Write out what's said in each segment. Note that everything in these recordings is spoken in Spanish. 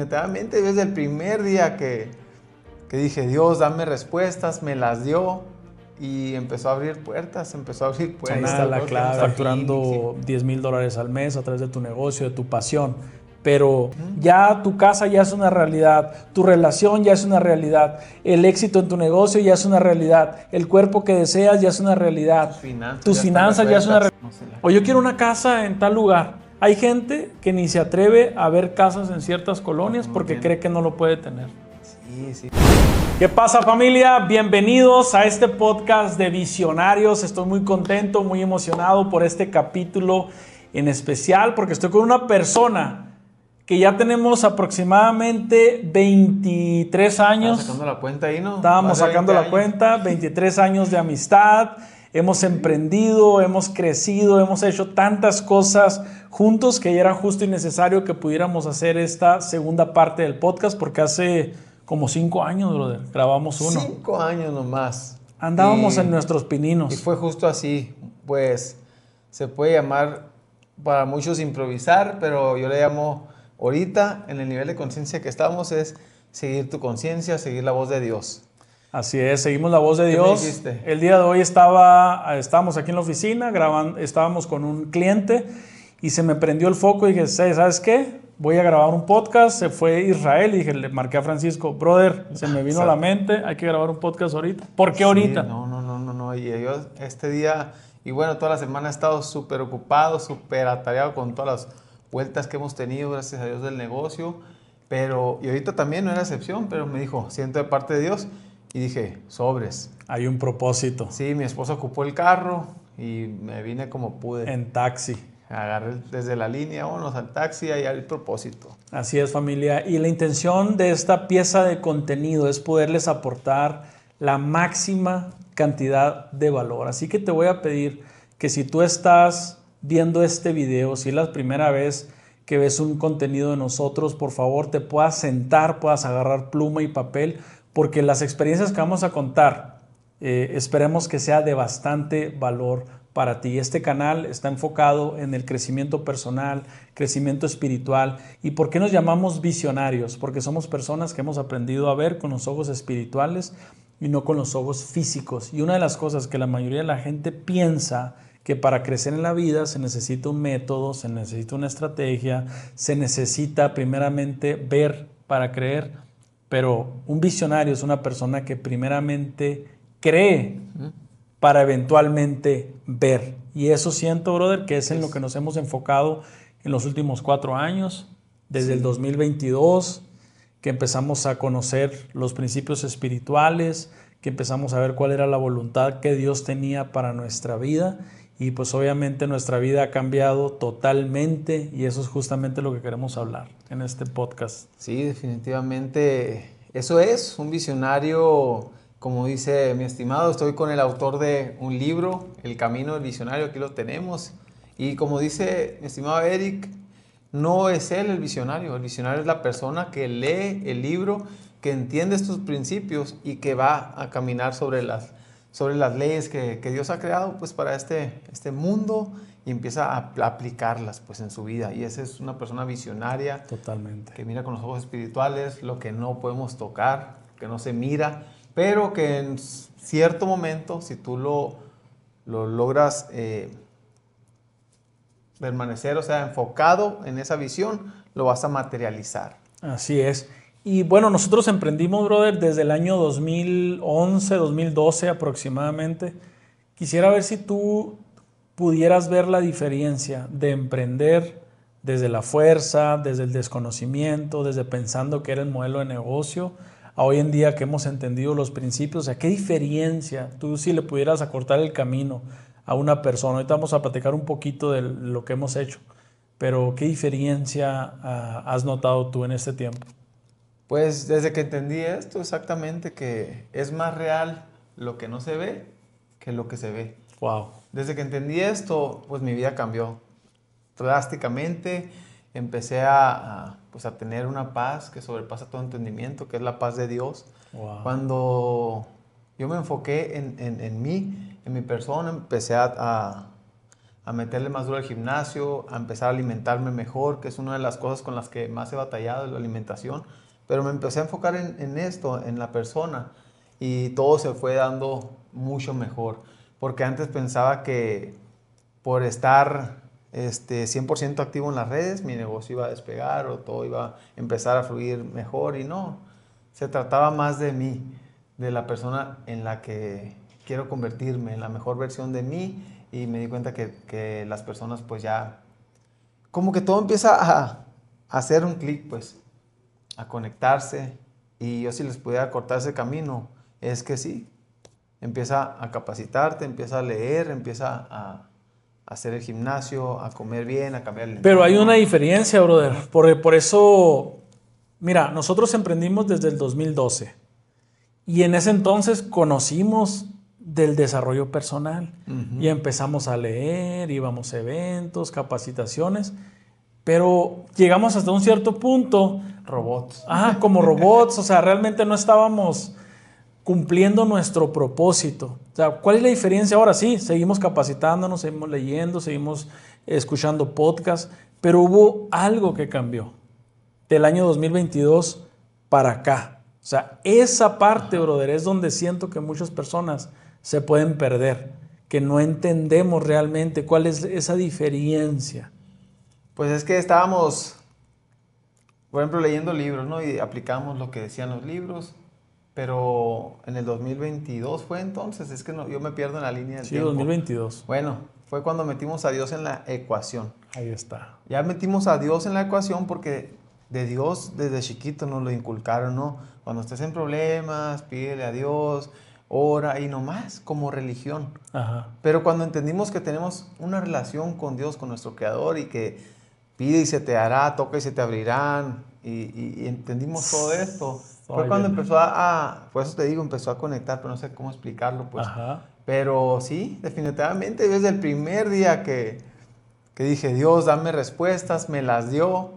Definitivamente desde el primer día que dije, Dios, dame respuestas, me las dio y empezó a abrir puertas, Ahí está la clave, facturando Phoenix, $10,000 al mes a través de tu negocio, de tu pasión. Pero ya tu casa ya es una realidad, tu relación ya es una realidad, el éxito en tu negocio ya es una realidad, el cuerpo que deseas ya es una realidad, tus finanzas ya es una realidad. O yo quiero una casa en tal lugar. Hay gente que ni se atreve a ver casas en ciertas colonias porque cree que no lo puede tener. Sí. ¿Qué pasa, familia? Bienvenidos a este podcast de Visionarios. Estoy muy contento, muy emocionado por este capítulo en especial porque estoy con una persona que ya tenemos aproximadamente 23 años. Estaba sacando la cuenta ahí, ¿no? Estábamos sacando la cuenta, 23 años de amistad. Hemos emprendido, hemos crecido, hemos hecho tantas cosas juntos que ya era justo y necesario que pudiéramos hacer esta segunda parte del podcast porque hace como 5 años, brother, grabamos uno. 5 años nomás. Andábamos en nuestros pininos. Y fue justo así, pues se puede llamar para muchos improvisar, pero yo le llamo ahorita en el nivel de conciencia que estamos es seguir tu conciencia, seguir la voz de Dios. Así es, seguimos la voz de Dios. ¿Qué me dijiste? El día de hoy estábamos aquí en la oficina, estábamos con un cliente y se me prendió el foco y dije, ¿sabes qué? Voy a grabar un podcast. Se fue Israel y dije, le marqué a Francisco, brother, se me vino a la mente, hay que grabar un podcast ahorita. ¿Por qué ahorita? No. Y yo este día, y bueno, toda la semana he estado súper ocupado, súper atareado con todas las vueltas que hemos tenido, gracias a Dios, del negocio. Y ahorita también no era excepción, pero me dijo, siento de parte de Dios. Y dije, sobres. Hay un propósito. Sí, mi esposa ocupó el carro y me vine como pude. En taxi. Agarré desde la línea, vámonos al taxi, ahí hay propósito. Así es, familia. Y la intención de esta pieza de contenido es poderles aportar la máxima cantidad de valor. Así que te voy a pedir que si tú estás viendo este video, si es la primera vez que ves un contenido de nosotros, por favor te puedas sentar, puedas agarrar pluma y papel, porque las experiencias que vamos a contar, esperemos que sea de bastante valor para ti. Este canal está enfocado en el crecimiento personal, crecimiento espiritual. ¿Y por qué nos llamamos visionarios? Porque somos personas que hemos aprendido a ver con los ojos espirituales y no con los ojos físicos. Y una de las cosas que la mayoría de la gente piensa que para crecer en la vida se necesita un método, se necesita una estrategia, se necesita primeramente ver para creer. Pero un visionario es una persona que primeramente cree para eventualmente ver. Y eso siento, brother, que es en lo que nos hemos enfocado en los últimos 4 años, desde el 2022, que empezamos a conocer los principios espirituales, que empezamos a ver cuál era la voluntad que Dios tenía para nuestra vida. Y pues obviamente nuestra vida ha cambiado totalmente y eso es justamente lo que queremos hablar en este podcast. Sí, definitivamente eso es un visionario, como dice mi estimado. Estoy con el autor de un libro, El Camino del Visionario, aquí lo tenemos. Y como dice mi estimado Eric, no es él el visionario es la persona que lee el libro, que entiende estos principios y que va a caminar sobre las leyes que Dios ha creado pues para este mundo y empieza a aplicarlas pues en su vida. Y esa es una persona visionaria. Totalmente. Que mira con los ojos espirituales lo que no podemos tocar, que no se mira, pero que en cierto momento, si tú lo logras permanecer, o sea, enfocado en esa visión, lo vas a materializar. Así es. Y bueno, nosotros emprendimos, brother, desde el año 2011, 2012 aproximadamente. Quisiera ver si tú pudieras ver la diferencia de emprender desde la fuerza, desde el desconocimiento, desde pensando que era el modelo de negocio, a hoy en día que hemos entendido los principios. O sea, ¿qué diferencia tú si le pudieras acortar el camino a una persona? Ahorita vamos a platicar un poquito de lo que hemos hecho, pero ¿qué diferencia has notado tú en este tiempo? Pues desde que entendí esto exactamente, que es más real lo que no se ve que lo que se ve. Wow. Desde que entendí esto, pues mi vida cambió drásticamente. Empecé a tener una paz que sobrepasa todo entendimiento, que es la paz de Dios. Wow. Cuando yo me enfoqué en mí, en mi persona, empecé a a meterle más duro al gimnasio, a empezar a alimentarme mejor, que es una de las cosas con las que más he batallado, la alimentación. Pero me empecé a enfocar en esto, en la persona, y todo se fue dando mucho mejor. Porque antes pensaba que por estar 100% activo en las redes, mi negocio iba a despegar o todo iba a empezar a fluir mejor, y no. Se trataba más de mí, de la persona en la que quiero convertirme, en la mejor versión de mí, y me di cuenta que las personas pues ya, como que todo empieza a hacer un clic, pues, a conectarse, y yo si les pudiera cortar ese camino, es que sí, empieza a capacitarte, empieza a leer, empieza a hacer el gimnasio, a comer bien, a cambiar el Pero hay entorno. una diferencia, brother. Por eso, mira, nosotros emprendimos desde el 2012 y en ese entonces conocimos del desarrollo personal y empezamos a leer, íbamos a eventos, capacitaciones, pero llegamos hasta un cierto punto, Robots. como robots, o sea, realmente no estábamos cumpliendo nuestro propósito. O sea, ¿cuál es la diferencia ahora? Sí, seguimos capacitándonos, seguimos leyendo, seguimos escuchando podcasts, pero hubo algo que cambió del año 2022 para acá. O sea, esa parte, brother, es donde siento que muchas personas se pueden perder, que no entendemos realmente cuál es esa diferencia. Pues es que estábamos, por ejemplo, leyendo libros, ¿no? Y aplicamos lo que decían los libros, pero en el 2022 fue entonces, es que no, yo me pierdo en la línea del Sí, tiempo. 2022. Bueno, fue cuando metimos a Dios en la ecuación. Ahí está. Ya metimos a Dios en la ecuación porque de Dios desde chiquito nos lo inculcaron, ¿no? Cuando estés en problemas, pídele a Dios, ora, y no más, como religión. Ajá. Pero cuando entendimos que tenemos una relación con Dios, con nuestro Creador, y que pide y se te hará, toca y se te abrirán, y entendimos todo esto, fue cuando empezó por eso te digo, empezó a conectar, pero no sé cómo explicarlo, pues. Ajá. Pero sí, definitivamente, desde el primer día que dije, Dios, dame respuestas, me las dio,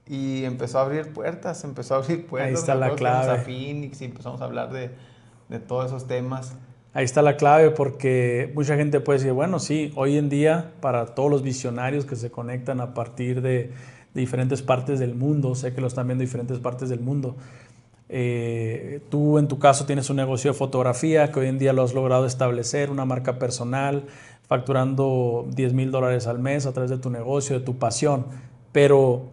y empezó a abrir puertas, Ahí está la Me acuerdo que fuimos clave. a Phoenix y empezamos a hablar de todos esos temas. Ahí está la clave, porque mucha gente puede decir, bueno, sí, hoy en día para todos los visionarios que se conectan a partir de diferentes partes del mundo, sé que lo están viendo en diferentes partes del mundo, tú en tu caso tienes un negocio de fotografía que hoy en día lo has logrado establecer, una marca personal, facturando $10,000 al mes a través de tu negocio, de tu pasión, pero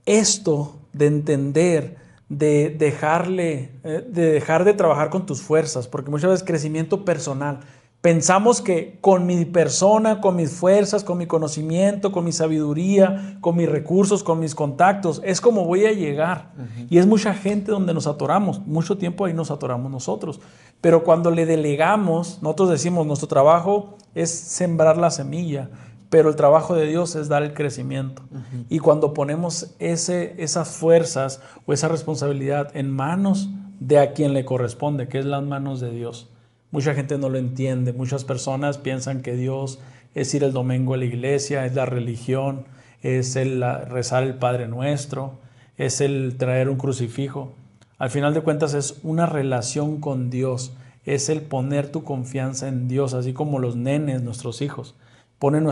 esto de entender, de dejar de trabajar con tus fuerzas, porque muchas veces crecimiento personal, pensamos que con mi persona, con mis fuerzas, con mi conocimiento, con mi sabiduría, con mis recursos, con mis contactos, es como voy a llegar. Y es mucha gente donde nos atoramos, mucho tiempo ahí nos atoramos nosotros. Pero cuando le delegamos, nosotros decimos, nuestro trabajo es sembrar la semilla, pero el trabajo de Dios es dar el crecimiento. Y cuando ponemos esas fuerzas o esa responsabilidad en manos de a quien le corresponde, que es las manos de Dios, mucha gente no lo entiende. Muchas personas piensan que Dios es ir el domingo a la iglesia, es la religión, es el rezar el Padre Nuestro, es el traer un crucifijo. Al final de cuentas es una relación con Dios, es el poner tu confianza en Dios, así como los nenes, nuestros hijos, ponen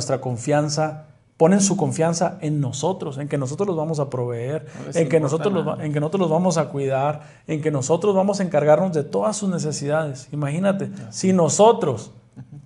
su confianza en nosotros, en que nosotros los vamos a proveer, en que nosotros los vamos a cuidar, en que nosotros vamos a encargarnos de todas sus necesidades. Imagínate, si nosotros,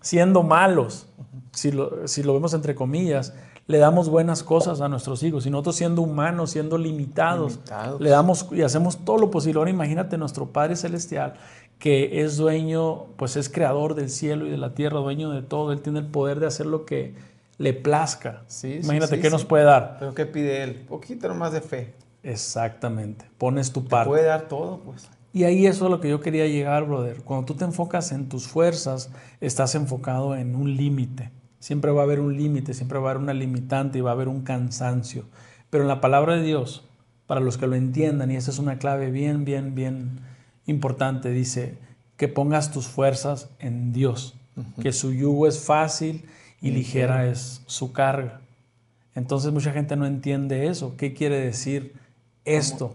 siendo malos, si lo vemos entre comillas, le damos buenas cosas a nuestros hijos, y nosotros siendo humanos, siendo limitados, le damos y hacemos todo lo posible. Ahora imagínate nuestro Padre Celestial, que es dueño, pues es creador del cielo y de la tierra, dueño de todo. Él tiene el poder de hacer lo que le plazca. Sí, Imagínate qué nos puede dar. ¿Pero qué pide Él? Poquito nomás de fe. Exactamente. Pones tu Te parte. puede dar todo, pues. Y ahí eso es lo que yo quería llegar, brother. Cuando tú te enfocas en tus fuerzas, estás enfocado en un límite. Siempre va a haber un límite, siempre va a haber una limitante y va a haber un cansancio. Pero en la palabra de Dios, para los que lo entiendan, y esa es una clave bien, bien, bien importante, dice que pongas tus fuerzas en Dios, que su yugo es fácil y ligera es su carga. Entonces mucha gente no entiende eso. ¿Qué quiere decir esto?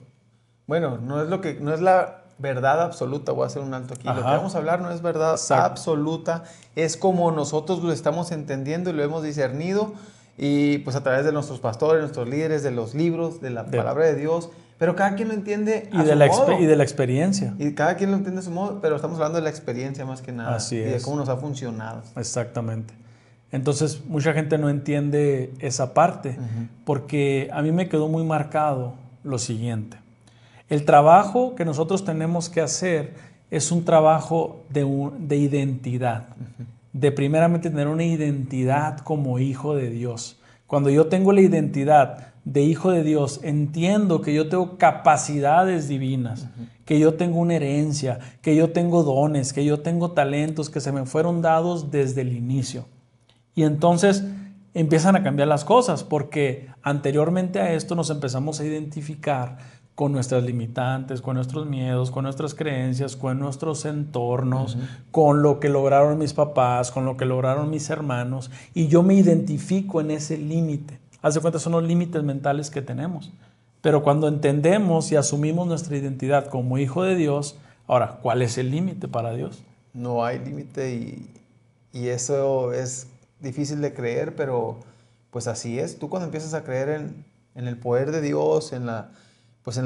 Bueno, no es verdad absoluta. Voy a hacer un alto aquí. Lo que Ajá. vamos a hablar no es verdad Exacto. absoluta. Es como nosotros lo estamos entendiendo y lo hemos discernido. Y pues a través de nuestros pastores, nuestros líderes, de los libros, de la palabra de Dios. Pero cada quien lo entiende a su modo. Y de la experiencia. Y cada quien lo entiende a su modo, pero estamos hablando de la experiencia más que nada. Así y de es. cómo nos ha funcionado. Exactamente. Entonces, mucha gente no entiende esa parte, porque a mí me quedó muy marcado lo siguiente. El trabajo que nosotros tenemos que hacer es un trabajo de identidad, de primeramente tener una identidad como hijo de Dios. Cuando yo tengo la identidad de hijo de Dios, entiendo que yo tengo capacidades divinas, que yo tengo una herencia, que yo tengo dones, que yo tengo talentos que se me fueron dados desde el inicio. Y entonces empiezan a cambiar las cosas, porque anteriormente a esto nos empezamos a identificar con nuestras limitantes, con nuestros miedos, con nuestras creencias, con nuestros entornos, con lo que lograron mis papás, con lo que lograron mis hermanos, y yo me identifico en ese límite. Haz de cuenta, son los límites mentales que tenemos. Pero cuando entendemos y asumimos nuestra identidad como hijo de Dios, ahora, ¿cuál es el límite para Dios? No hay límite y eso es difícil de creer, pero pues así es. Tú cuando empiezas a creer en el poder de Dios, en la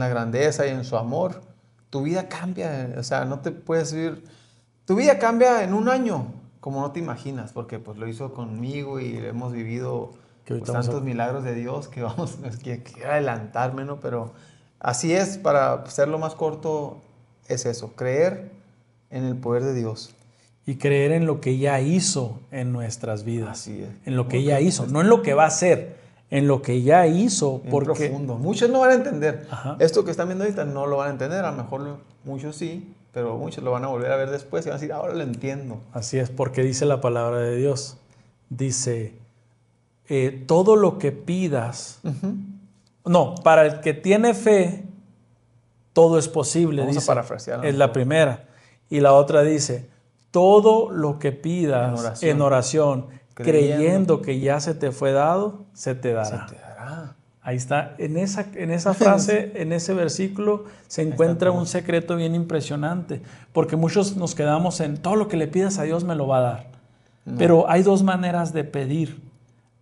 grandeza y en su amor, tu vida cambia. O sea, no te puedes ir... Tu vida cambia en un año, como no te imaginas, porque pues lo hizo conmigo y hemos vivido pues, tantos milagros de Dios que vamos, quiero adelantarme, ¿no? Pero así es, para hacerlo más corto, es eso, creer en el poder de Dios. Y creer en lo que ya hizo en nuestras vidas. Así es. En lo que ya hizo, no en lo que va a hacer, en lo que ya hizo. Bien profundo. Muchos no van a entender. Ajá. Esto que están viendo ahorita no lo van a entender. A lo mejor muchos sí, pero muchos lo van a volver a ver después y van a decir, ahora lo entiendo. Así es, porque dice la palabra de Dios. Dice, todo lo que pidas... No, para el que tiene fe, todo es posible. Vamos dice, a parafrasear. Es la primera. Y la otra dice, todo lo que pidas en oración creyendo que ya se te fue dado, se te dará. Se te dará. Ahí está. En esa frase, en ese versículo, se encuentra un secreto bien impresionante. Porque muchos nos quedamos en todo lo que le pidas a Dios me lo va a dar. No. Pero hay dos maneras de pedir.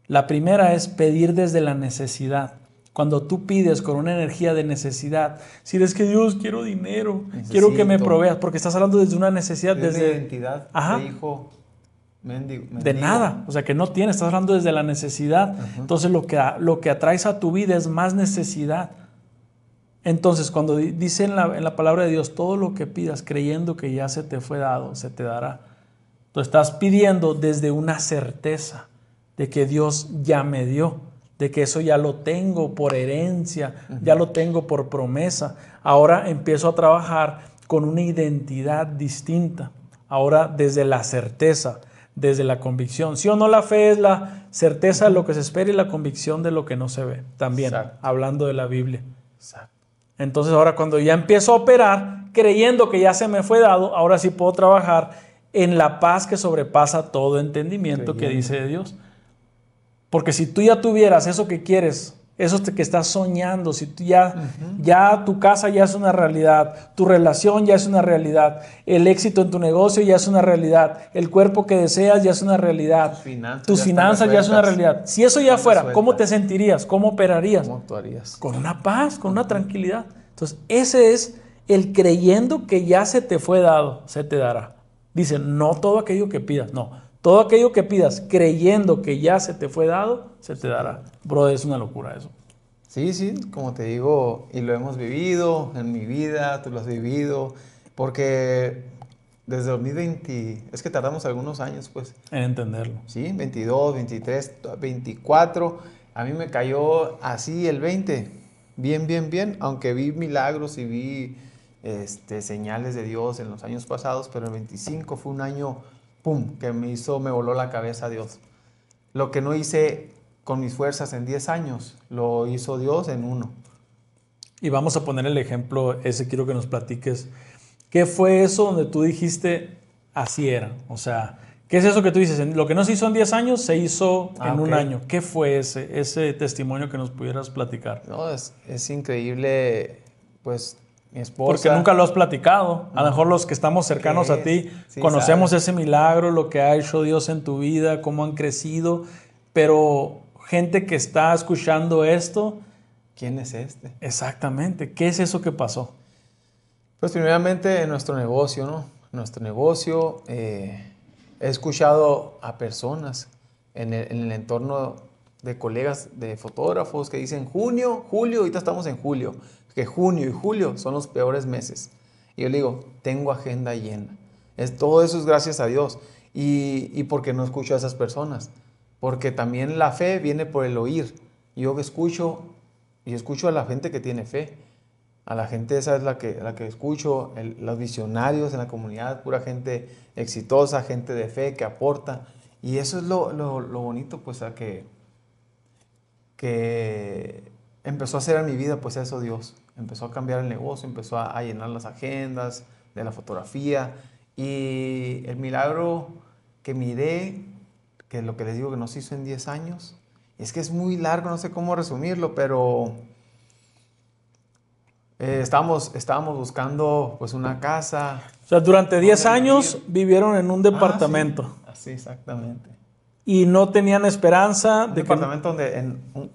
La primera es pedir desde la necesidad. Cuando tú pides con una energía de necesidad, si eres que Dios, quiero dinero, quiero que me proveas, porque estás hablando desde una necesidad, desde identidad de hijo mendigo. De nada, o sea que no tienes, estás hablando desde la necesidad. Entonces lo que atraes a tu vida es más necesidad. Entonces cuando dice en la palabra de Dios, todo lo que pidas creyendo que ya se te fue dado, se te dará. Tú estás pidiendo desde una certeza de que Dios ya me dio, de que eso ya lo tengo por herencia, ya lo tengo por promesa. Ahora empiezo a trabajar con una identidad distinta. Ahora desde la certeza, desde la convicción. ¿Sí o no? La fe es la certeza de lo que se espera y la convicción de lo que no se ve. También, hablando de la Biblia. Exacto. Entonces ahora cuando ya empiezo a operar, creyendo que ya se me fue dado, ahora sí puedo trabajar en la paz que sobrepasa todo entendimiento que dice de Dios. Porque si tú ya tuvieras eso que quieres, eso que estás soñando, si tú ya tu casa ya es una realidad, tu relación ya es una realidad, el éxito en tu negocio ya es una realidad, el cuerpo que deseas ya es una realidad, tus finanzas ya es una realidad. Si eso ya fuera, ¿cómo te sentirías? ¿Cómo operarías? ¿Cómo actuarías? Con una paz, con una tranquilidad. Entonces, ese es el creyendo que ya se te fue dado, se te dará. Dice, no todo aquello que pidas, no. Todo aquello que pidas creyendo que ya se te fue dado, se te dará. Bro, es una locura eso. Sí, como te digo, y lo hemos vivido en mi vida, tú lo has vivido, porque desde 2020, es que tardamos algunos años, pues. En entenderlo. Sí, 22, 23, 24, a mí me cayó así el 20, bien, aunque vi milagros y vi señales de Dios en los años pasados, pero el 25 fue un año... ¡Pum! Que me voló la cabeza a Dios. Lo que no hice con mis fuerzas en 10 años, lo hizo Dios en 1. Y vamos a poner el ejemplo, ese quiero que nos platiques. ¿Qué fue eso donde tú dijiste, así era? O sea, ¿qué es eso que tú dices? Lo que no se hizo en 10 años, se hizo en un año. ¿Qué fue ese testimonio que nos pudieras platicar? No, es increíble, pues, mi esposa. Porque nunca lo has platicado. A lo mejor los que estamos cercanos a ti Sí, conocemos sabes. ese milagro, lo que ha hecho Dios en tu vida, cómo han crecido, pero gente que está escuchando esto, ¿Quién es este? exactamente, ¿qué es eso que pasó? Pues primeramente en nuestro negocio, ¿no? En nuestro negocio he escuchado a personas en el entorno de colegas de fotógrafos que dicen junio, julio, ahorita estamos en julio, que junio y julio son los peores meses. Y yo le digo, tengo agenda llena. Todo eso es gracias a Dios. Y porque no escucho a esas personas. Porque también la fe viene por el oír. Yo escucho a la gente que tiene fe. A la gente esa es la que escucho, los visionarios en la comunidad, pura gente exitosa, gente de fe que aporta. Y eso es lo bonito, pues, que empezó a hacer en mi vida, pues eso Dios. Empezó a cambiar el negocio, empezó a llenar las agendas de la fotografía. Y el milagro que miré, que es lo que les digo que nos hizo en 10 años, es que es muy largo, no sé cómo resumirlo, pero estábamos buscando pues una casa. O sea, durante 10 donde años vivir. vivieron en un Sí, departamento así exactamente. y no tenían esperanza Un de que... departamento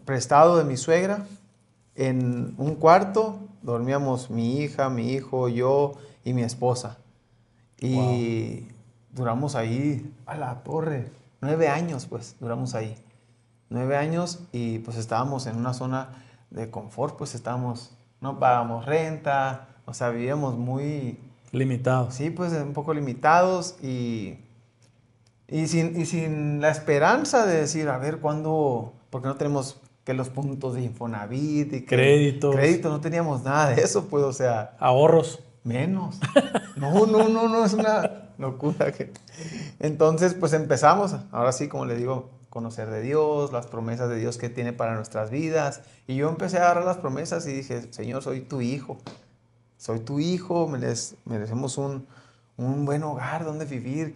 prestado de mi suegra, en un cuarto dormíamos mi hija, mi hijo, yo y mi esposa. Wow. Y duramos ahí a la torre, 9 años pues, duramos ahí. 9 años y pues estábamos en una zona de confort, pues no pagábamos renta, o sea, vivíamos muy, Limitados. sí, pues un poco limitados y sin la esperanza de decir, a ver, ¿cuándo? Porque no tenemos que los puntos de Infonavit y que Créditos, crédito, no teníamos nada de eso, pues, o sea, ahorros. menos. No, es una locura. Entonces, pues empezamos, ahora sí, como le digo, conocer de Dios, las promesas de Dios que tiene para nuestras vidas. Y yo empecé a agarrar las promesas y dije, Señor, soy tu hijo, merecemos un buen hogar donde vivir,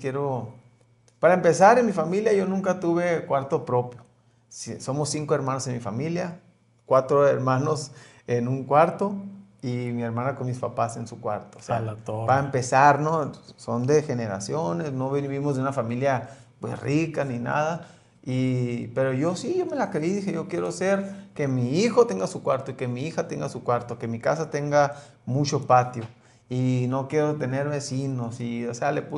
Para empezar, en mi familia yo nunca tuve cuarto propio. Somos 5 hermanos en mi familia, 4 hermanos en un cuarto y mi hermana con mis papás en su cuarto. O A sea, la torre. para empezar, ¿no? Son de generaciones, no vivimos de una familia pues rica ni nada. Pero yo me la creí, dije, yo quiero ser que mi hijo tenga su cuarto y que mi hija tenga su cuarto, que mi casa tenga mucho patio y no quiero tener vecinos y, o sea, me la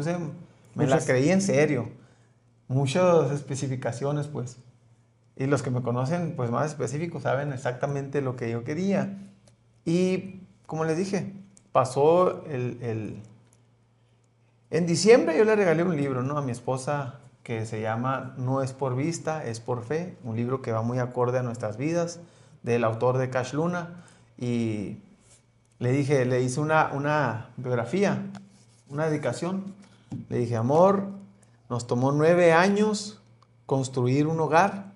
Muchas, creí en serio, muchas especificaciones pues. Y los que me conocen pues más específicos saben exactamente lo que yo quería. Y como les dije, pasó En diciembre yo le regalé un libro, ¿no? A mi esposa que se llama No es por vista, es por fe. Un libro que va muy acorde a nuestras vidas, del autor de Cash Luna. Y le hice una biografía, una dedicación. Le dije, amor, nos tomó 9 años construir un hogar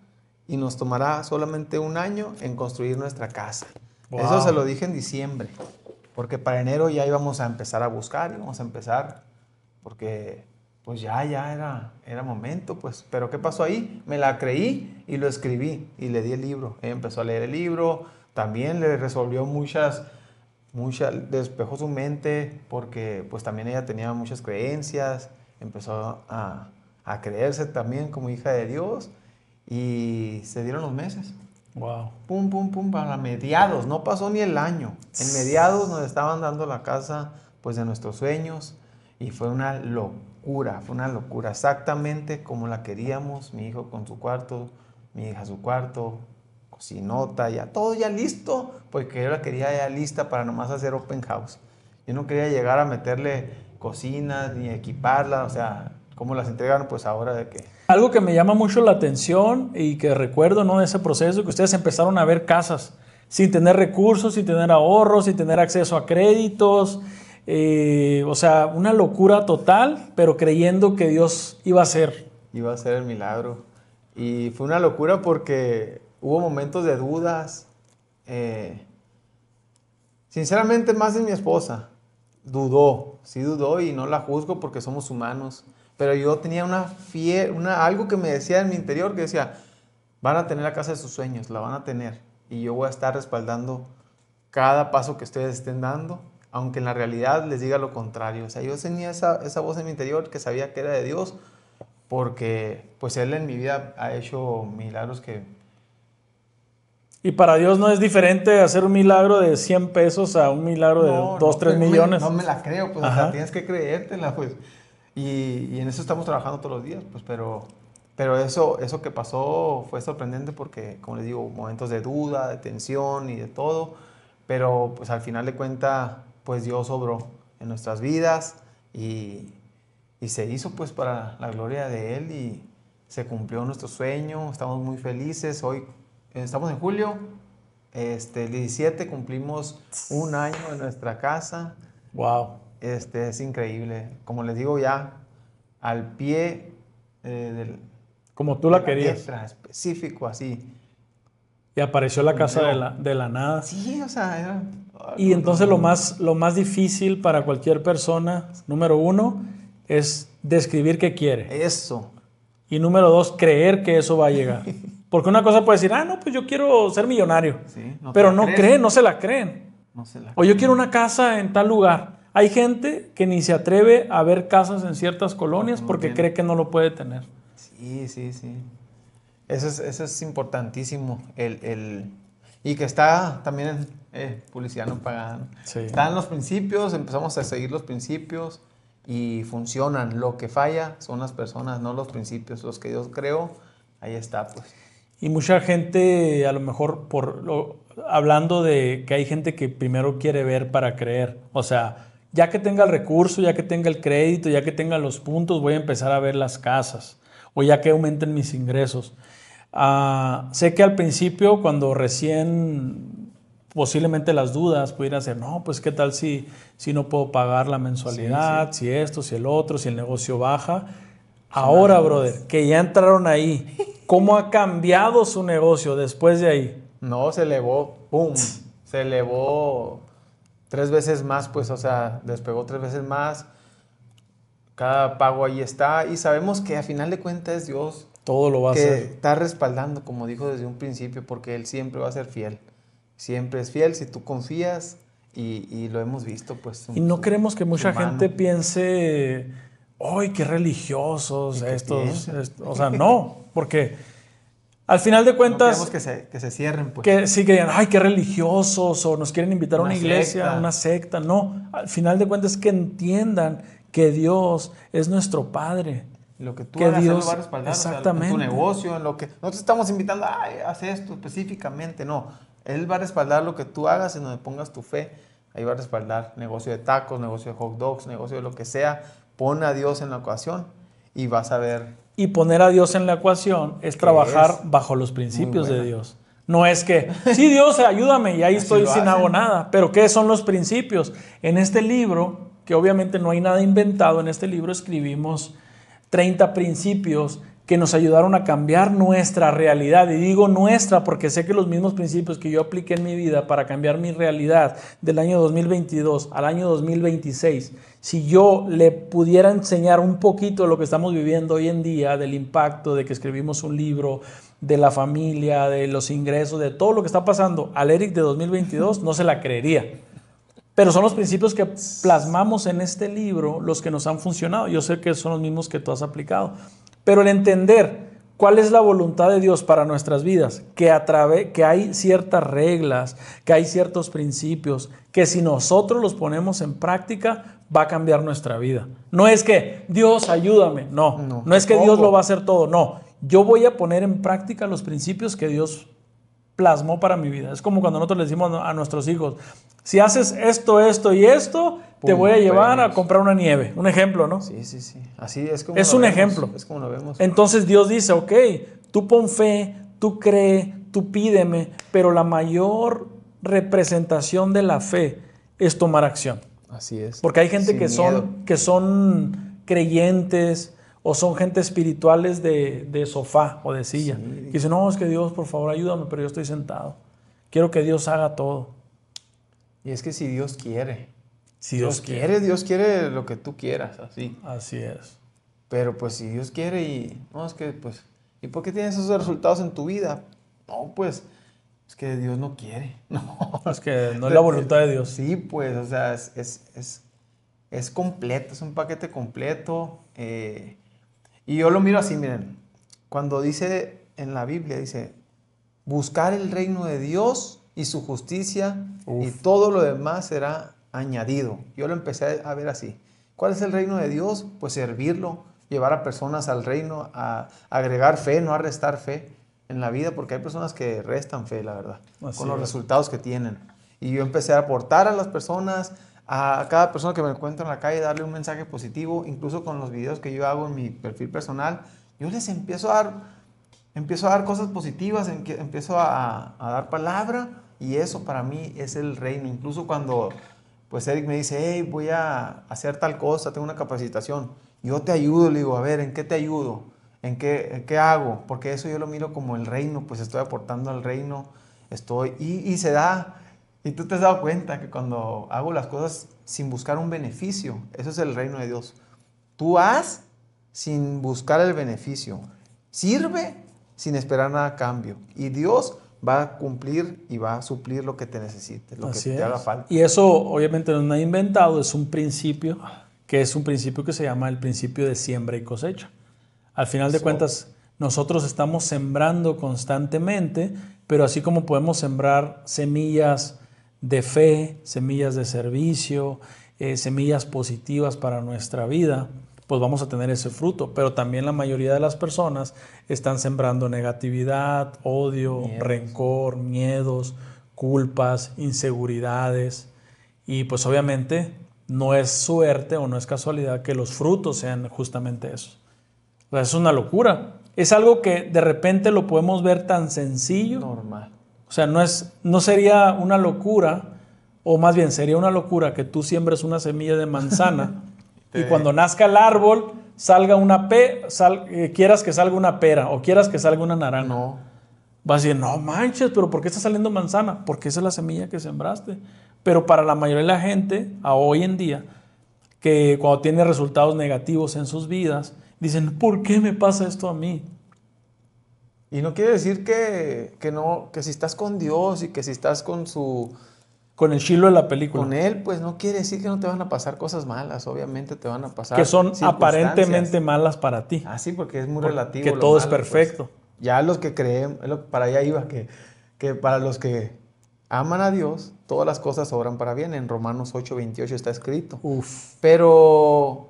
y nos tomará solamente un año en construir nuestra casa. Eso se wow. lo dije en diciembre, porque para enero ya íbamos a empezar a buscar, íbamos a empezar, porque pues ya era momento, pues. Pero ¿qué pasó ahí? Me la creí y lo escribí y le di el libro. Ella empezó a leer el libro, también le resolvió despejó su mente, porque pues también ella tenía muchas creencias, empezó a creerse también como hija de Dios y se dieron los meses. Wow. Pum, pum, pum, para mediados, no pasó ni el año. En mediados nos estaban dando la casa pues de nuestros sueños y fue una locura, exactamente como la queríamos, mi hijo con su cuarto, mi hija su cuarto, cocinota, ya todo ya listo, porque yo la quería ya lista para nomás hacer open house. Yo no quería llegar a meterle cocinas ni equiparla, o sea, como las entregaron pues ahora de que... Algo que me llama mucho la atención y que recuerdo, ¿no? De ese proceso, que ustedes empezaron a ver casas sin tener recursos, sin tener ahorros, sin tener acceso a créditos. O sea, una locura total, pero creyendo que Dios iba a hacer. Iba a ser el milagro. Y fue una locura porque hubo momentos de dudas. Sinceramente, más de mi esposa. Sí dudó y no la juzgo porque somos humanos. Pero yo tenía algo que me decía en mi interior que decía, van a tener la casa de sus sueños, la van a tener. Y yo voy a estar respaldando cada paso que ustedes estén dando. aunque en la realidad les diga lo contrario. O sea, yo tenía esa voz en mi interior que sabía que era de Dios, porque pues Él en mi vida ha hecho milagros que... Y para Dios no es diferente hacer un milagro de 100 pesos a un milagro de 2, 3 pues millones. no me la creo, pues, o Ajá. sea, tienes que creértela, pues. Y en eso estamos trabajando todos los días, pues, pero eso que pasó fue sorprendente porque, como les digo, momentos de duda, de tensión y de todo, pero pues al final de cuentas, pues Dios obró en nuestras vidas y se hizo pues para la gloria de Él y se cumplió nuestro sueño, estamos muy felices, hoy estamos en julio, el 17 cumplimos un año en nuestra casa. Wow. Es increíble. Como les digo, ya al pie Como tú de la querías. letra, específico, así. Y apareció la casa Cumplió. de la nada. Sí, o sea, era... Y entonces lo más difícil para cualquier persona, número 1, es describir qué quiere. Eso. Y número 2, creer que eso va a llegar. Porque una cosa puede decir, no, pues yo quiero ser millonario. Sí, pero no creen, no se la creen. No se la O yo quiero una casa en tal lugar. Hay gente que ni se atreve a ver casas en ciertas colonias porque cree que no lo puede tener. Sí, sí, sí. Eso es importantísimo. Y que está también en publicidad no pagada, ¿no? Sí. Están los principios, empezamos a seguir los principios y funcionan. Lo que falla son las personas, no los principios. Los que Dios creó, ahí está, pues. Y mucha gente, a lo mejor, hablando de que hay gente que primero quiere ver para creer. O sea, ya que tenga el recurso, ya que tenga el crédito, ya que tenga los puntos, voy a empezar a ver las casas. O ya que aumenten mis ingresos. Sé que al principio, cuando recién posiblemente las dudas pudieran ser, no, pues qué tal si no puedo pagar la mensualidad, Sí. si esto, si el otro, si el negocio baja. Ahora, brother, que ya entraron ahí, ¿cómo ha cambiado su negocio después de ahí? No, se elevó, ¡pum! Se elevó 3 veces más, pues, o sea, despegó 3 veces más. Cada pago ahí está. Y sabemos que a final de cuentas es Dios Todo lo va a que hacer. está respaldando, como dijo desde un principio, porque Él siempre va a ser fiel. Siempre es fiel si tú confías y lo hemos visto, pues. Y no queremos que mucha mano. gente piense, ¡ay, qué religiosos ¿Y qué estos! piensan? O sea, no, porque al final de No cuentas, queremos que se cierren, pues. que sí que digan, ¡ay, qué religiosos! O nos quieren invitar a Una una iglesia, secta. una secta. No, al final de cuentas, que entiendan que Dios es nuestro Padre. Lo que tú Que hagas, Él lo Dios, va a respaldar. exactamente. O sea, en tu negocio, en lo que... No te estamos invitando, ay, haz esto específicamente, no. Él va a respaldar lo que tú hagas en donde pongas tu fe. Ahí va a respaldar negocio de tacos, negocio de hot dogs, negocio de lo que sea. Pon a Dios en la ecuación y vas a ver. Y poner a Dios en la ecuación es trabajar bajo los principios de Dios. No es que, sí, Dios, ayúdame, y ahí estoy sin hago nada. Pero ¿qué son los principios? En este libro, que obviamente no hay nada inventado, en este libro escribimos 30 principios que nos ayudaron a cambiar nuestra realidad. Y digo nuestra porque sé que los mismos principios que yo apliqué en mi vida para cambiar mi realidad del año 2022 al año 2026, si yo le pudiera enseñar un poquito de lo que estamos viviendo hoy en día, del impacto de que escribimos un libro, de la familia, de los ingresos, de todo lo que está pasando al Eric de 2022, no se la creería. Pero son los principios que plasmamos en este libro los que nos han funcionado. Yo sé que son los mismos que tú has aplicado. Pero el entender cuál es la voluntad de Dios para nuestras vidas, que hay ciertas reglas, que hay ciertos principios, que si nosotros los ponemos en práctica, va a cambiar nuestra vida. No es que Dios ayúdame, no es que Dios lo va a hacer todo, no. Yo voy a poner en práctica los principios que Dios plasmó para mi vida. Es como cuando nosotros le decimos a nuestros hijos, si haces esto, esto y esto, te voy a llevar a comprar una nieve. Un ejemplo, ¿no? Sí, sí, sí. Así es como es un ejemplo. Es como lo vemos. Entonces Dios dice, ok, tú pon fe, tú cree, tú pídeme, pero la mayor representación de la fe es tomar acción. Así es. Porque hay gente que son creyentes o son gente espirituales de sofá o de silla. Sí. Que dicen, no, es que Dios, por favor, ayúdame, pero yo estoy sentado. Quiero que Dios haga todo. Y es que si Dios quiere. Si Dios quiere lo que tú quieras, así. Así es. Pero pues si Dios quiere y... No, es que pues... ¿Y por qué tienes esos resultados en tu vida? No, pues es que Dios no quiere. No. Es que no es la voluntad de Dios. Sí, pues, o sea, es completo, es un paquete completo. Y yo lo miro así, miren, cuando dice en la Biblia, dice, buscar el reino de Dios y su justicia y todo lo demás será añadido. Yo lo empecé a ver así. ¿Cuál es el reino de Dios? Pues servirlo, llevar a personas al reino, a agregar fe, no a restar fe en la vida, porque hay personas que restan fe, la verdad, con los resultados que tienen. Y yo empecé a aportar a las personas, a cada persona que me encuentro en la calle, darle un mensaje positivo, incluso con los videos que yo hago en mi perfil personal, yo les empiezo a dar cosas positivas, empiezo a dar palabra, y eso para mí es el reino. Incluso cuando pues Eric me dice, hey, voy a hacer tal cosa, tengo una capacitación, yo te ayudo, le digo, a ver, ¿en qué te ayudo? ¿En qué hago? Porque eso yo lo miro como el reino, pues estoy aportando al reino, y se da, y tú te has dado cuenta que cuando hago las cosas sin buscar un beneficio, eso es el reino de Dios. Tú haz sin buscar el beneficio, sirve sin esperar nada a cambio, y Dios va a cumplir y va a suplir lo que te necesites, lo que te haga falta. Y eso obviamente no es nada inventado, es un principio que se llama el principio de siembra y cosecha. Al final de cuentas, nosotros estamos sembrando constantemente, pero así como podemos sembrar semillas de fe, semillas de servicio, semillas positivas para nuestra vida, pues vamos a tener ese fruto. Pero también la mayoría de las personas están sembrando negatividad, odio, rencor, miedos, culpas, inseguridades. Y pues obviamente no es suerte o no es casualidad que los frutos sean justamente eso. O sea, es una locura. Es algo que de repente lo podemos ver tan sencillo. Normal. O sea, no sería una locura, o más bien sería una locura que tú siembres una semilla de manzana y cuando nazca el árbol salga quieras que salga una pera o quieras que salga una naranja. No. Vas a decir, no manches, pero ¿por qué está saliendo manzana? Porque esa es la semilla que sembraste. Pero para la mayoría de la gente, a hoy en día, que cuando tiene resultados negativos en sus vidas, dicen, ¿por qué me pasa esto a mí? Y no quiere decir que si estás con Dios y que si estás con el chilo de la película. Con Él, pues no quiere decir que no te van a pasar cosas malas. Obviamente te van a pasar que son aparentemente malas para ti. Ah, sí, porque es muy relativo. Que todo es perfecto. Pues, ya los que creen, para allá iba, que para los que aman a Dios, todas las cosas obran para bien. En Romanos 8:28 está escrito. Pero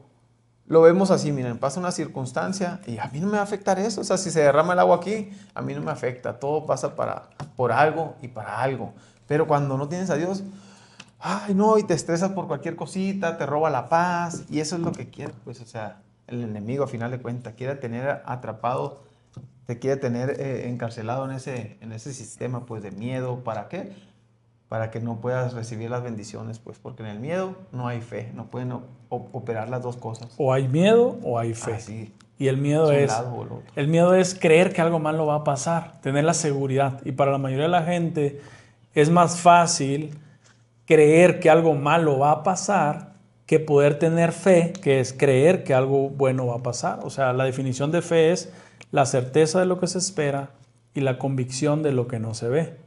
lo vemos así, miren, pasa una circunstancia y a mí no me va a afectar eso. O sea, si se derrama el agua aquí, a mí no me afecta. Todo pasa por algo y para algo. Pero cuando no tienes a Dios, ay no, y te estresas por cualquier cosita, te roba la paz, y eso es lo que quiere, pues, o sea, el enemigo a final de cuentas quiere tener atrapado, te quiere tener encarcelado en ese sistema, pues, de miedo. ¿Para qué? Para que no puedas recibir las bendiciones, pues, porque en el miedo no hay fe, no pueden operar las dos cosas. O hay miedo o hay fe. Sí. Y el miedo es creer que algo malo va a pasar, tener la seguridad. Y para la mayoría de la gente es más fácil creer que algo malo va a pasar que poder tener fe, que es creer que algo bueno va a pasar. O sea, la definición de fe es la certeza de lo que se espera y la convicción de lo que no se ve.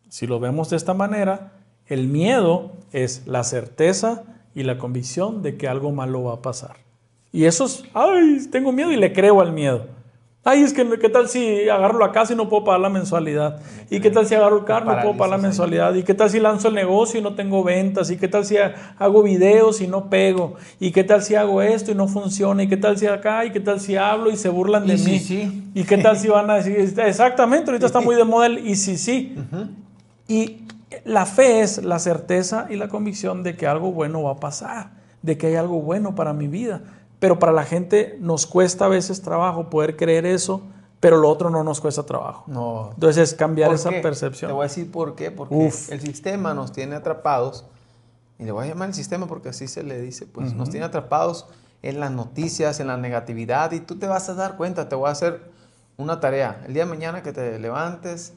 Si lo vemos de esta manera, el miedo es la certeza y la convicción de que algo malo va a pasar. Y eso es, ay, tengo miedo y le creo al miedo. Ay, es que ¿qué tal si agarro la casa y no puedo pagar la mensualidad? ¿Y qué tal si agarro el carro y no puedo pagar la mensualidad? ¿Y qué tal si lanzo el negocio y no tengo ventas? ¿Y qué tal si hago videos y no pego? ¿Y qué tal si hago esto y no funciona? ¿Y qué tal si acá? ¿Y qué tal si hablo y se burlan de mí? Sí. ¿Y qué tal si van a decir, exactamente, ahorita está muy de moda el y sí? Y la fe es la certeza y la convicción de que algo bueno va a pasar, de que hay algo bueno para mi vida. Pero para la gente nos cuesta a veces trabajo poder creer eso, pero lo otro no nos cuesta trabajo. No. Entonces es cambiar esa percepción. Te voy a decir por qué. Porque el sistema nos tiene atrapados, y le voy a llamar el sistema porque así se le dice, pues nos tiene atrapados en las noticias, en la negatividad, y tú te vas a dar cuenta. Te voy a hacer una tarea. El día de mañana que te levantes,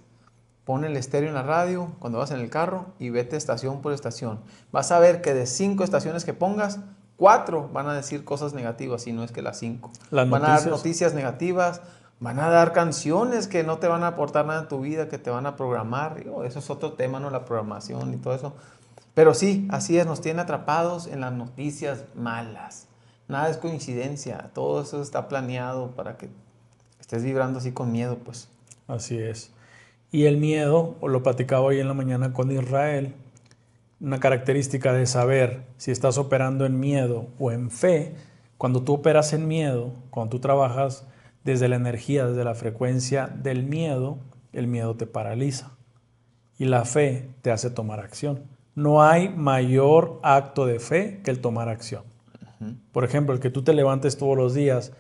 pon el estéreo en la radio cuando vas en el carro y vete estación por estación. Vas a ver que de 5 estaciones que pongas, 4 van a decir cosas negativas, y no es que las 5. Van a dar noticias negativas, van a dar canciones que no te van a aportar nada en tu vida, que te van a programar. Digo, eso es otro tema, ¿no? La programación y todo eso. Pero sí, así es, nos tienen atrapados en las noticias malas. Nada es coincidencia, todo eso está planeado para que estés vibrando así con miedo, pues. Así es. Y el miedo, o lo platicaba hoy en la mañana con Israel, una característica de saber si estás operando en miedo o en fe. Cuando tú operas en miedo, cuando tú trabajas desde la energía, desde la frecuencia del miedo, el miedo te paraliza y la fe te hace tomar acción. No hay mayor acto de fe que el tomar acción. Por ejemplo, el que tú te levantes todos los días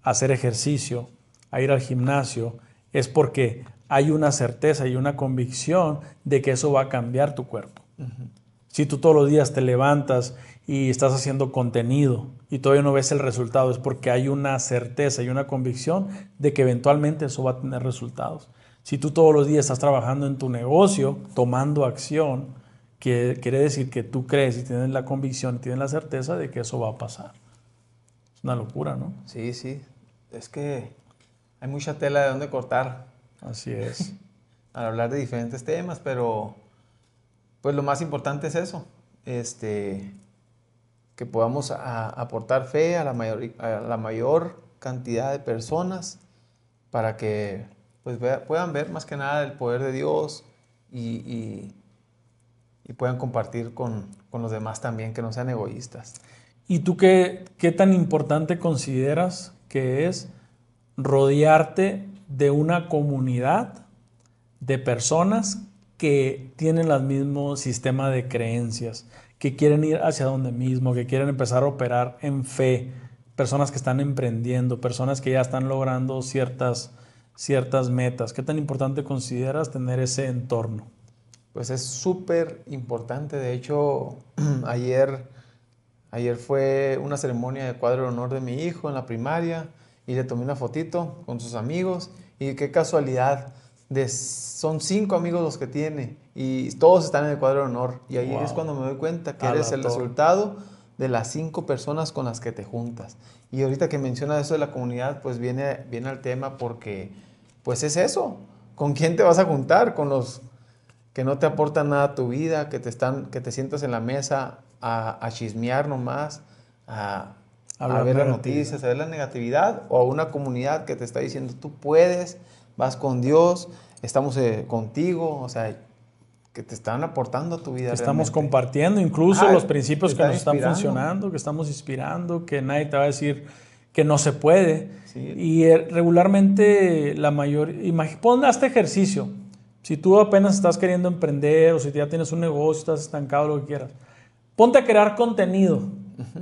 a hacer ejercicio, a ir al gimnasio, es porque hay una certeza y una convicción de que eso va a cambiar tu cuerpo. Si tú todos los días te levantas y estás haciendo contenido y todavía no ves el resultado, es porque hay una certeza y una convicción de que eventualmente eso va a tener resultados. Si tú todos los días estás trabajando en tu negocio, tomando acción, que quiere decir que tú crees y tienes la convicción y tienes la certeza de que eso va a pasar. Es una locura, ¿no? Sí, sí. Es que hay mucha tela de dónde cortar Así es. al hablar de diferentes temas, pero pues lo más importante es eso, que podamos aportar fe a la mayor cantidad de personas para que pues puedan ver más que nada el poder de Dios y puedan compartir con los demás también, que no sean egoístas. ¿Y tú qué tan importante consideras que es rodearte de una comunidad de personas que tienen el mismo sistema de creencias, que quieren ir hacia donde mismo, que quieren empezar a operar en fe, personas que están emprendiendo, personas que ya están logrando ciertas metas? ¿Qué tan importante consideras tener ese entorno? Pues es súper importante. De hecho, ayer fue una ceremonia de cuadro de honor de mi hijo en la primaria y le tomé una fotito con sus amigos y qué casualidad, son 5 amigos los que tiene y todos están en el cuadro de honor y ahí es cuando me doy cuenta que eres el resultado de las 5 personas con las que te juntas. Y ahorita que mencionas eso de la comunidad, pues viene al tema porque pues es eso, ¿con quién te vas a juntar? Con los que no te aportan nada a tu vida, que te sientas en la mesa a chismear nomás, a ver las noticias, a ver la negatividad, o a una comunidad que te está diciendo, tú puedes, vas con Dios, estamos contigo, o sea, que te están aportando a tu vida. Estamos compartiendo incluso los principios que nos están funcionando, que estamos inspirando, que nadie te va a decir que no se puede. Sí. Y regularmente pon este ejercicio. Si tú apenas estás queriendo emprender o si ya tienes un negocio, estás estancado, lo que quieras, ponte a crear contenido.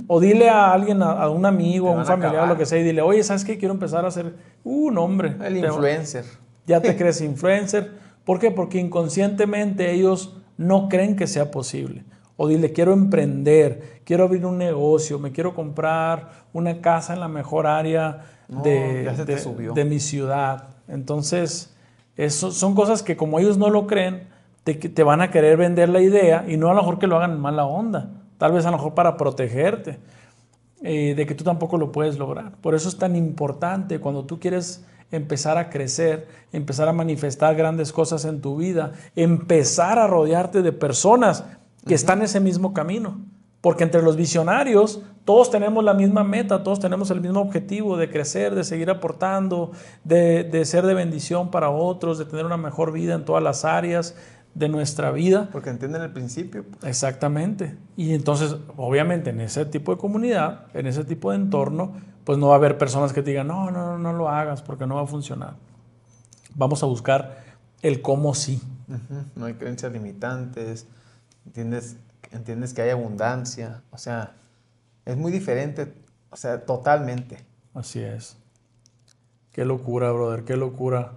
O dile a alguien, a un amigo, a un familiar, lo que sea, y dile, oye, ¿sabes qué? Quiero empezar a hacer, nombre. El influencer. Ya te crees influencer. ¿Por qué? Porque inconscientemente ellos no creen que sea posible. O dile, quiero emprender, quiero abrir un negocio, me quiero comprar una casa en la mejor área de mi ciudad. Entonces, eso son cosas que como ellos no lo creen, te van a querer vender la idea y no a lo mejor que lo hagan en mala onda. Tal vez a lo mejor para protegerte de que tú tampoco lo puedes lograr. Por eso es tan importante cuando tú quieres empezar a crecer, empezar a manifestar grandes cosas en tu vida, empezar a rodearte de personas que están en ese mismo camino. Porque entre los visionarios todos tenemos la misma meta, todos tenemos el mismo objetivo de crecer, de seguir aportando, de ser de bendición para otros, de tener una mejor vida en todas las áreas de nuestra vida. Porque entienden el principio. Exactamente. Y entonces, obviamente, en ese tipo de comunidad, en ese tipo de entorno, pues no va a haber personas que te digan, no lo hagas porque no va a funcionar. Vamos a buscar el cómo sí. No hay creencias limitantes, entiendes que hay abundancia, o sea, es muy diferente, o sea, totalmente. Así es. Qué locura, brother, qué locura.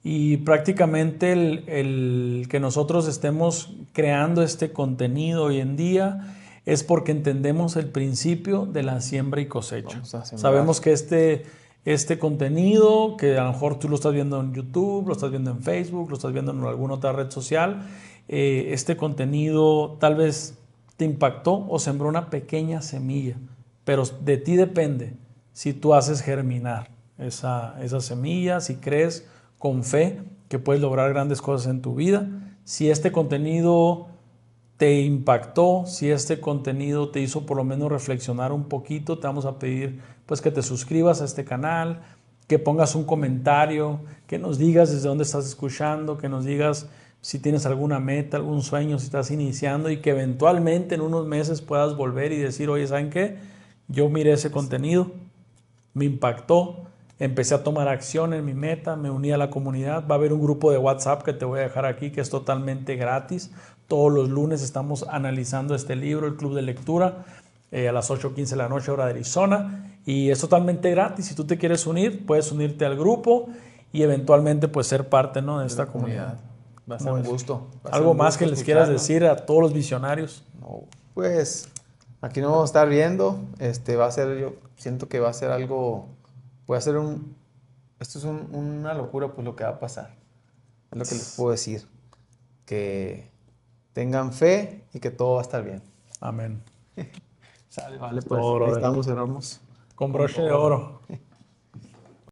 Y prácticamente el que nosotros estemos creando este contenido hoy en día es porque entendemos el principio de la siembra y cosecha. Sabemos que este contenido, que a lo mejor tú lo estás viendo en YouTube, lo estás viendo en Facebook, lo estás viendo en alguna otra red social, este contenido tal vez te impactó o sembró una pequeña semilla, pero de ti depende si tú haces germinar esa semilla, si crees con fe que puedes lograr grandes cosas en tu vida. Si este contenido te impactó, si este contenido te hizo por lo menos reflexionar un poquito, te vamos a pedir pues que te suscribas a este canal, que pongas un comentario, que nos digas desde dónde estás escuchando, que nos digas si tienes alguna meta, algún sueño, si estás iniciando, y que eventualmente en unos meses puedas volver y decir, oye, ¿saben qué? Yo miré ese contenido, me impactó, empecé a tomar acción en mi meta, me uní a la comunidad. Va a haber un grupo de WhatsApp que te voy a dejar aquí que es totalmente gratis. Todos los lunes estamos analizando este libro, el Club de Lectura, a las 8:15 de la noche, hora de Arizona. Y es totalmente gratis. Si tú te quieres unir, puedes unirte al grupo y eventualmente pues ser parte, ¿no?, de esta comunidad. Va a ser un gusto. ¿Algo más que les quieras decir a todos los visionarios? No, pues aquí nos vamos a estar viendo. Va a ser, yo siento que va a ser algo, puede ser esto es una locura, pues lo que va a pasar. Es lo que les puedo decir. Que tengan fe y que todo va a estar bien. Amén. Sale, vale, pues Todo, ahí estamos, hermanos. con broche de oro.